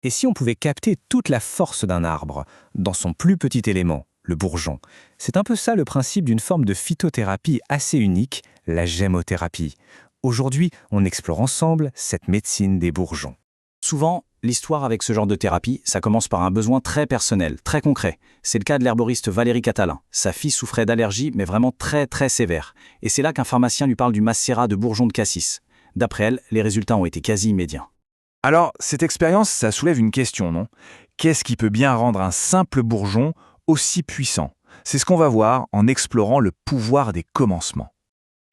Et si on pouvait capter toute la force d'un arbre, dans son plus petit élément, le bourgeon? C'est un peu ça le principe d'une forme de phytothérapie assez unique, la gémothérapie. Aujourd'hui, on explore ensemble cette médecine des bourgeons. Souvent, l'histoire avec ce genre de thérapie, ça commence par un besoin très personnel, très concret. C'est le cas de l'herboriste Valérie Catalin. Sa fille souffrait d'allergies, mais vraiment très sévères. Et c'est là qu'un pharmacien lui parle du macérat de bourgeons de cassis. D'après elle, les résultats ont été quasi immédiats. Alors, cette expérience, ça soulève une question, non? Qu'est-ce qui peut bien rendre un simple bourgeon aussi puissant? C'est ce qu'on va voir en explorant le pouvoir des commencements.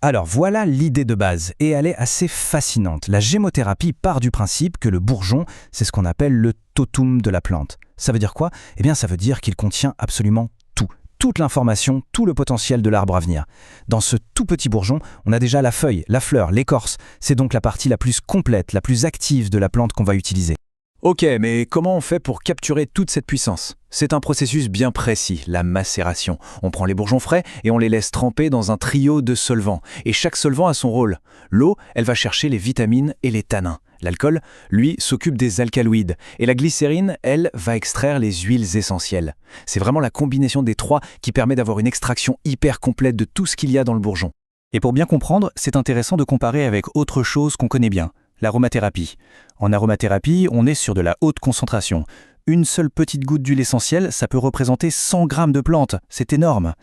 Alors voilà l'idée de base, et elle est assez fascinante. La gémothérapie part du principe que le bourgeon, c'est ce qu'on appelle le totum de la plante. Ça veut dire quoi? Eh bien ça veut dire qu'il contient absolument tout. Toute l'information, tout le potentiel de l'arbre à venir. Dans ce tout petit bourgeon, on a déjà la feuille, la fleur, l'écorce. C'est donc la partie la plus complète, la plus active de la plante qu'on va utiliser. Ok, mais comment on fait pour capturer toute cette puissance? C'est un processus bien précis, la macération. On prend les bourgeons frais et on les laisse tremper dans un trio de solvants. Et chaque solvant a son rôle. L'eau, elle va chercher les vitamines et les tanins. L'alcool, lui, s'occupe des alcaloïdes. Et la glycérine, elle, va extraire les huiles essentielles. C'est vraiment la combinaison des trois qui permet d'avoir une extraction hyper complète de tout ce qu'il y a dans le bourgeon. Et pour bien comprendre, c'est intéressant de comparer avec autre chose qu'on connaît bien, l'aromathérapie. En aromathérapie, on est sur de la haute concentration. Une seule petite goutte d'huile essentielle, ça peut représenter 100 grammes de plantes. C'est énorme.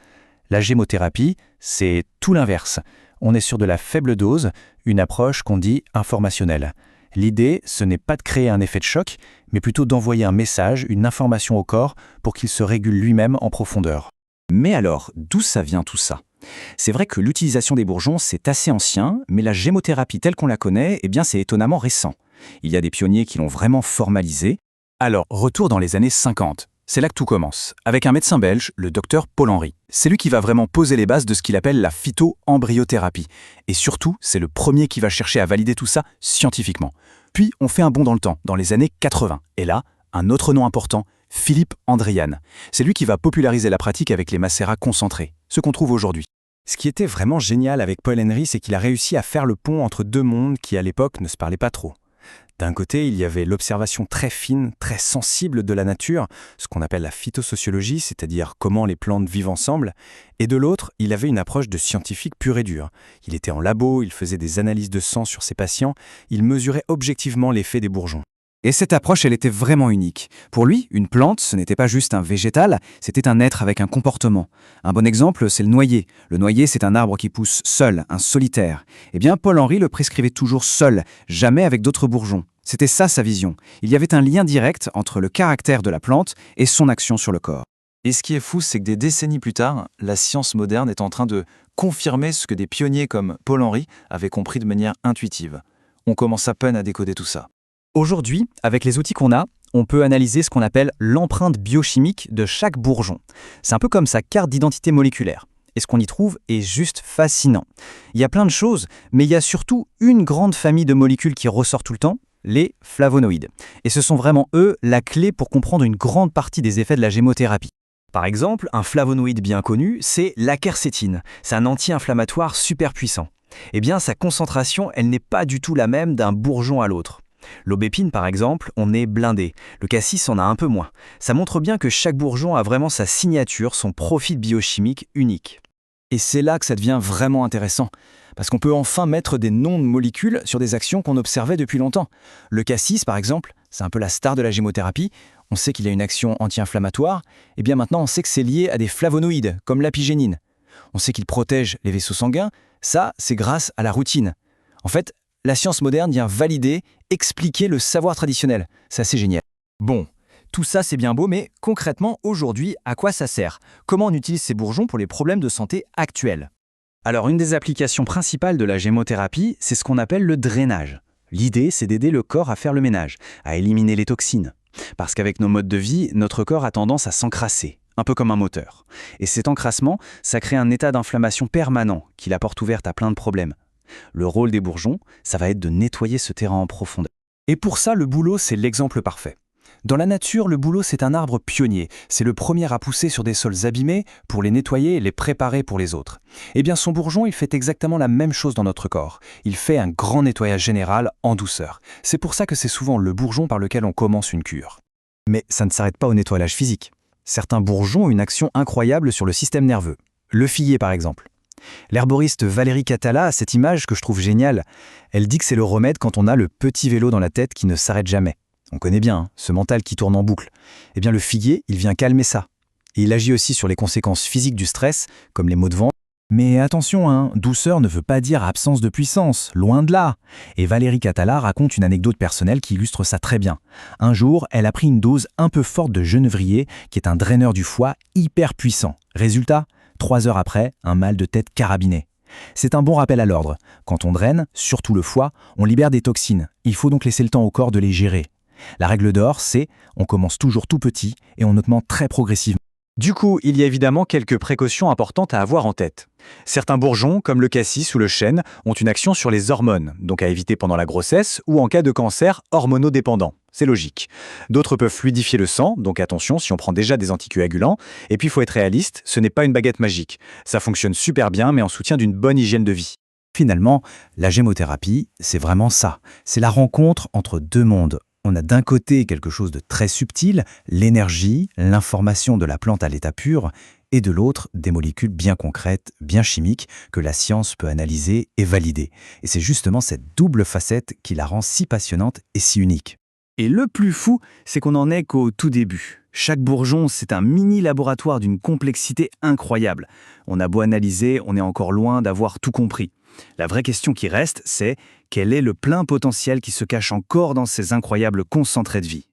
La gémothérapie, c'est tout l'inverse. On est sur de la faible dose, une approche qu'on dit informationnelle. L'idée, ce n'est pas de créer un effet de choc, mais plutôt d'envoyer un message, une information au corps pour qu'il se régule lui-même en profondeur. Mais alors, d'où ça vient tout ça? C'est vrai que l'utilisation des bourgeons, c'est assez ancien, mais la gémothérapie telle qu'on la connaît, eh bien c'est étonnamment récent. Il y a des pionniers qui l'ont vraiment formalisée. Alors, retour dans les années 50. C'est là que tout commence, avec un médecin belge, le docteur Paul Henry. C'est lui qui va vraiment poser les bases de ce qu'il appelle la phytoembryothérapie. Et surtout, c'est le premier qui va chercher à valider tout ça scientifiquement. Puis, on fait un bond dans le temps, dans les années 80. Et là, un autre nom important, Philippe Andrian. C'est lui qui va populariser la pratique avec les macérats concentrés, ce qu'on trouve aujourd'hui. Ce qui était vraiment génial avec Paul Henry, c'est qu'il a réussi à faire le pont entre deux mondes qui, à l'époque, ne se parlaient pas trop. D'un côté, il y avait l'observation très fine, très sensible de la nature, ce qu'on appelle la phytosociologie, c'est-à-dire comment les plantes vivent ensemble, et de l'autre, il avait une approche de scientifique pur et dur. Il était en labo, il faisait des analyses de sang sur ses patients, il mesurait objectivement l'effet des bourgeons. Et cette approche, elle était vraiment unique. Pour lui, une plante, ce n'était pas juste un végétal, c'était un être avec un comportement. Un bon exemple, c'est le noyer. Le noyer, c'est un arbre qui pousse seul, un solitaire. Eh bien, Paul Henry le prescrivait toujours seul, jamais avec d'autres bourgeons. C'était ça sa vision. Il y avait un lien direct entre le caractère de la plante et son action sur le corps. Et ce qui est fou, c'est que des décennies plus tard, la science moderne est en train de confirmer ce que des pionniers comme Paul Henry avaient compris de manière intuitive. On commence à peine à décoder tout ça. Aujourd'hui, avec les outils qu'on a, on peut analyser ce qu'on appelle l'empreinte biochimique de chaque bourgeon. C'est un peu comme sa carte d'identité moléculaire. Et ce qu'on y trouve est juste fascinant. Il y a plein de choses, mais il y a surtout une grande famille de molécules qui ressort tout le temps, les flavonoïdes. Et ce sont vraiment eux la clé pour comprendre une grande partie des effets de la gémothérapie. Par exemple, un flavonoïde bien connu, c'est la quercétine. C'est un anti-inflammatoire super puissant. Eh bien, sa concentration, elle n'est pas du tout la même d'un bourgeon à l'autre. L'aubépine, par exemple, on est blindé. Le cassis en a un peu moins. Ça montre bien que chaque bourgeon a vraiment sa signature, son profil biochimique unique. Et c'est là que ça devient vraiment intéressant, parce qu'on peut enfin mettre des noms de molécules sur des actions qu'on observait depuis longtemps. Le cassis, par exemple, c'est un peu la star de la gémothérapie. On sait qu'il a une action anti-inflammatoire, et bien maintenant on sait que c'est lié à des flavonoïdes, comme l'apigénine. On sait qu'il protège les vaisseaux sanguins, ça c'est grâce à la routine. En fait, la science moderne vient valider, expliquer le savoir traditionnel. C'est assez génial. Bon, tout ça c'est bien beau, mais concrètement, aujourd'hui, à quoi ça sert? Comment on utilise ces bourgeons pour les problèmes de santé actuels? Alors, une des applications principales de la gémothérapie, c'est ce qu'on appelle le drainage. L'idée, c'est d'aider le corps à faire le ménage, à éliminer les toxines. Parce qu'avec nos modes de vie, notre corps a tendance à s'encrasser, un peu comme un moteur. Et cet encrassement, ça crée un état d'inflammation permanent qui la porte ouverte à plein de problèmes. Le rôle des bourgeons, ça va être de nettoyer ce terrain en profondeur. Et pour ça, le boulot, c'est l'exemple parfait. Dans la nature, le bouleau, c'est un arbre pionnier. C'est le premier à pousser sur des sols abîmés pour les nettoyer et les préparer pour les autres. Eh bien, son bourgeon, il fait exactement la même chose dans notre corps. Il fait un grand nettoyage général en douceur. C'est pour ça que c'est souvent le bourgeon par lequel on commence une cure. Mais ça ne s'arrête pas au nettoyage physique. Certains bourgeons ont une action incroyable sur le système nerveux. Le figuier, par exemple. L'herboriste Valérie Catala a cette image que je trouve géniale. Elle dit que c'est le remède quand on a le petit vélo dans la tête qui ne s'arrête jamais. On connaît bien, hein, ce mental qui tourne en boucle. Eh bien, le figuier, il vient calmer ça. Et il agit aussi sur les conséquences physiques du stress, comme les maux de ventre. Mais attention, hein, douceur ne veut pas dire absence de puissance, loin de là. Et Valérie Catala raconte une anecdote personnelle qui illustre ça très bien. Un jour, elle a pris une dose un peu forte de genévrier, qui est un draineur du foie hyper puissant. Résultat, 3 heures après, un mal de tête carabiné. C'est un bon rappel à l'ordre. Quand on draine, surtout le foie, on libère des toxines. Il faut donc laisser le temps au corps de les gérer. La règle d'or, c'est on commence toujours tout petit et on augmente très progressivement. Du coup, il y a évidemment quelques précautions importantes à avoir en tête. Certains bourgeons, comme le cassis ou le chêne, ont une action sur les hormones, donc à éviter pendant la grossesse ou en cas de cancer hormonodépendant. C'est logique. D'autres peuvent fluidifier le sang, donc attention si on prend déjà des anticoagulants. Et puis il faut être réaliste, ce n'est pas une baguette magique. Ça fonctionne super bien, mais en soutien d'une bonne hygiène de vie. Finalement, la gémothérapie, c'est vraiment ça. C'est la rencontre entre deux mondes. On a d'un côté quelque chose de très subtil, l'énergie, l'information de la plante à l'état pur, et de l'autre, des molécules bien concrètes, bien chimiques, que la science peut analyser et valider. Et c'est justement cette double facette qui la rend si passionnante et si unique. Et le plus fou, c'est qu'on n'en est qu'au tout début. Chaque bourgeon, c'est un mini laboratoire d'une complexité incroyable. On a beau analyser, on est encore loin d'avoir tout compris. La vraie question qui reste, c'est quel est le plein potentiel qui se cache encore dans ces incroyables concentrés de vie ?